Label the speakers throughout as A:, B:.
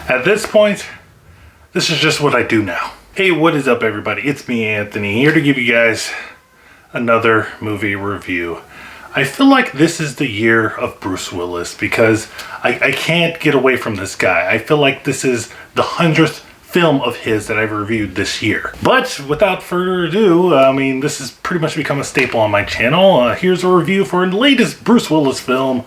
A: At this point, this is just what I do now. Hey, what is up everybody? It's me, Anthony, here to give you guys another movie review. I feel like this is the year of Bruce Willis because I can't get away from this guy. I feel like this is the 100th film of his that I've reviewed this year. But without further ado, this has pretty much become a staple on my channel. Here's a review for the latest Bruce Willis film,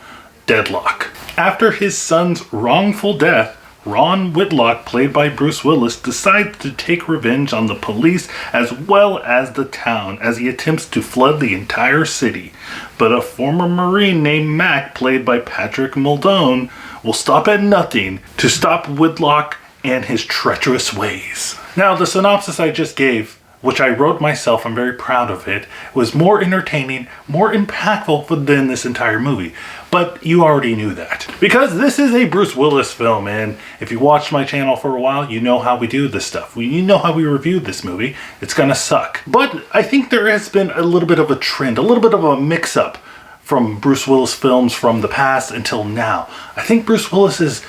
A: Deadlock. After his son's wrongful death, Ron Whitlock, played by Bruce Willis, decides to take revenge on the police as well as the town as he attempts to flood the entire city. But a former Marine named Mac, played by Patrick Muldoon, will stop at nothing to stop Whitlock and his treacherous ways. Now, the synopsis I just gave, which I wrote myself, I'm very proud of it, was more entertaining, more impactful than this entire movie. But you already knew that. Because this is a Bruce Willis film, and if you watched my channel for a while, you know how we do this stuff. You know how we review this movie. It's gonna suck. But I think there has been a little bit of a trend, a little bit of a mix-up from Bruce Willis films from the past until now. I think Bruce Willis is,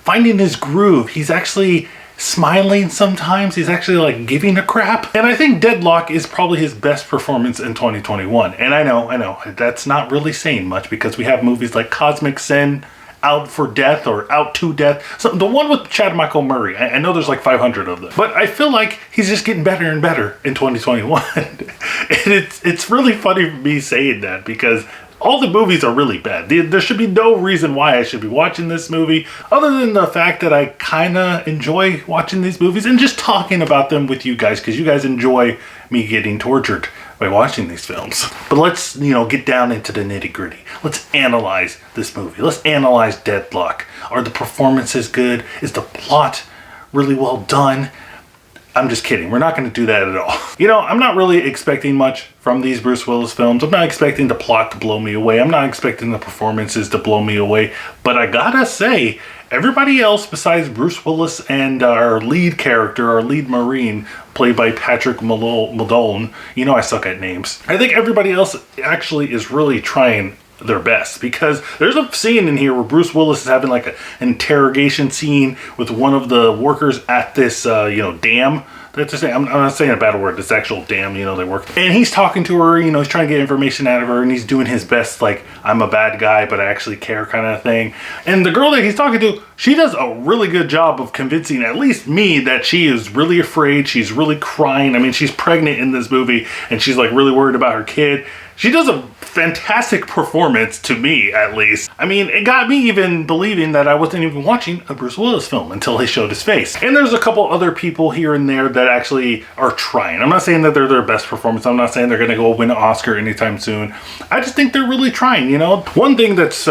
A: finding his groove. He's actually smiling sometimes. He's actually like giving a crap. And I think Deadlock is probably his best performance in 2021. And I know, that's not really saying much because we have movies like Cosmic Sin, Out for Death or Out to Death. So the one with Chad Michael Murray, I know there's like 500 of them. But I feel like he's just getting better and better in 2021. And it's really funny for me saying that because all the movies are really bad. There should be no reason why I should be watching this movie other than the fact that I kind of enjoy watching these movies and just talking about them with you guys because you guys enjoy me getting tortured by watching these films. But let's, get down into the nitty gritty. Let's analyze this movie. Let's analyze Deadlock. Are the performances good? Is the plot really well done? I'm just kidding. We're not going to do that at all. I'm not really expecting much from these Bruce Willis films. I'm not expecting the plot to blow me away. I'm not expecting the performances to blow me away. But I gotta say, everybody else besides Bruce Willis and our lead character, our lead Marine, played by Patrick Muldoon, I suck at names. I think everybody else actually is really trying their best because there's a scene in here where Bruce Willis is having like an interrogation scene with one of the workers at this dam. I'm not saying a bad word, this actual dam, they work. And he's talking to her, he's trying to get information out of her and he's doing his best, like, I'm a bad guy, but I actually care kind of thing. And the girl that he's talking to, she does a really good job of convincing at least me that she is really afraid. She's really crying. She's pregnant in this movie and she's like really worried about her kid. She does a fantastic performance, to me at least. It got me even believing that I wasn't even watching a Bruce Willis film until he showed his face. And there's a couple other people here and there that actually are trying. I'm not saying that they're their best performance. I'm not saying they're gonna go win an Oscar anytime soon. I just think they're really trying, One thing that's,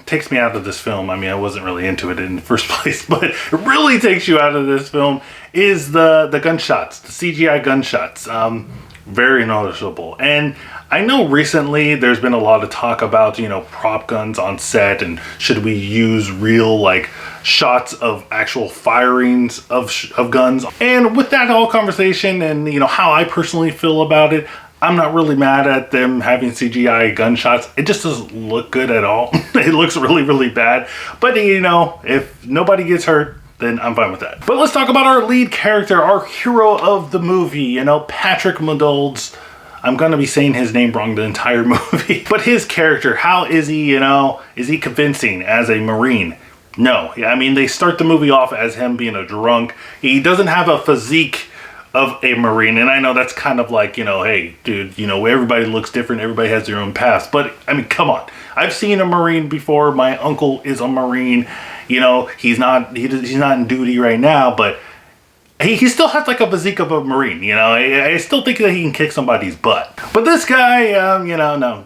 A: takes me out of this film, I wasn't really into it in the first place, but it really takes you out of this film is the gunshots, the CGI gunshots. Very noticeable. And I know recently there's been a lot of talk about, prop guns on set and should we use real shots of actual firings of guns. And with that whole conversation and, how I personally feel about it, I'm not really mad at them having CGI gunshots. It just doesn't look good at all. It looks really, really bad. But, if nobody gets hurt, then I'm fine with that. But let's talk about our lead character, our hero of the movie, Patrick Muldoon's. I'm gonna be saying his name wrong the entire movie. But his character, how is he, is he convincing as a Marine? No. They start the movie off as him being a drunk. He doesn't have a physique of a Marine. And I know that's kind of like, hey, dude, everybody looks different. Everybody has their own past. But, come on. I've seen a Marine before. My uncle is a Marine. He's not in duty right now, but he still has like a physique of a Marine, I still think that he can kick somebody's butt. But this guy, no,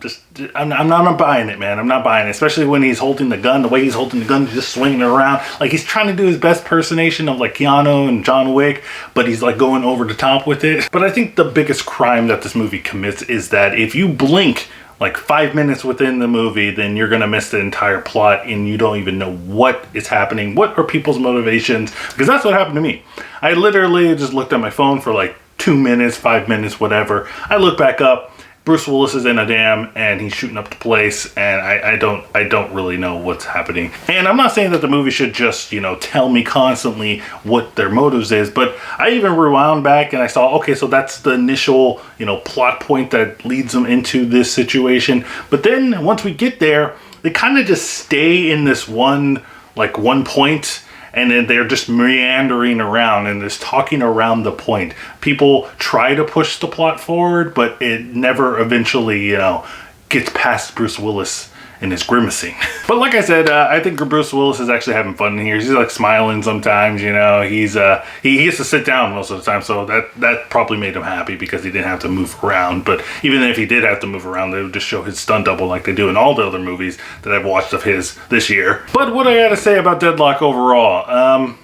A: I'm not buying it, man. I'm not buying it, especially when he's holding the gun, the way he's holding the gun, just swinging it around. Like he's trying to do his best impersonation of like Keanu and John Wick, but he's like going over the top with it. But I think the biggest crime that this movie commits is that if you blink like 5 minutes within the movie, then you're gonna miss the entire plot and you don't even know what is happening. What are people's motivations? Because that's what happened to me. I literally just looked at my phone for like 2 minutes, 5 minutes, whatever. I look back up Bruce Willis is in a dam and he's shooting up the place, and I don't really know what's happening. And I'm not saying that the movie should just, you know, tell me constantly what their motives is, but I even rewound back and I saw, okay, so that's the initial, you know, plot point that leads them into this situation. But then once we get there, they kind of just stay in this one point, and then they're just meandering around and just talking around the point. People try to push the plot forward, but it never eventually, you know, gets past Bruce Willis and his grimacing. But like I said, I think Bruce Willis is actually having fun in here. He's like smiling sometimes, you know. He gets to sit down most of the time, so that probably made him happy because he didn't have to move around. But even if he did have to move around, they would just show his stunt double like they do in all the other movies that I've watched of his this year. But what I gotta say about Deadlock overall,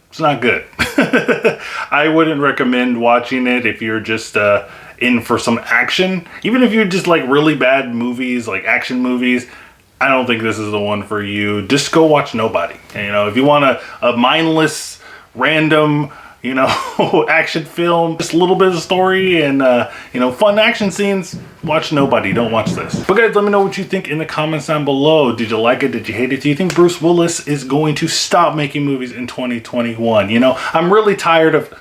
A: it's not good. I wouldn't recommend watching it if you're just in for some action. Even if you're just like really bad movies, like action movies, I don't think this is the one for you. Just go watch Nobody. And, you know, if you want a mindless, random, you know, action film, just a little bit of story and, you know, fun action scenes, watch Nobody. Don't watch this. But guys, let me know what you think in the comments down below. Did you like it? Did you hate it? Do you think Bruce Willis is going to stop making movies in 2021? You know, I'm really tired of...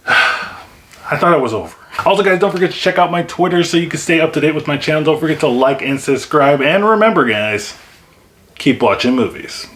A: I thought it was over. Also, guys, don't forget to check out my Twitter so you can stay up to date with my channel. Don't forget to like and subscribe. And remember, guys, keep watching movies.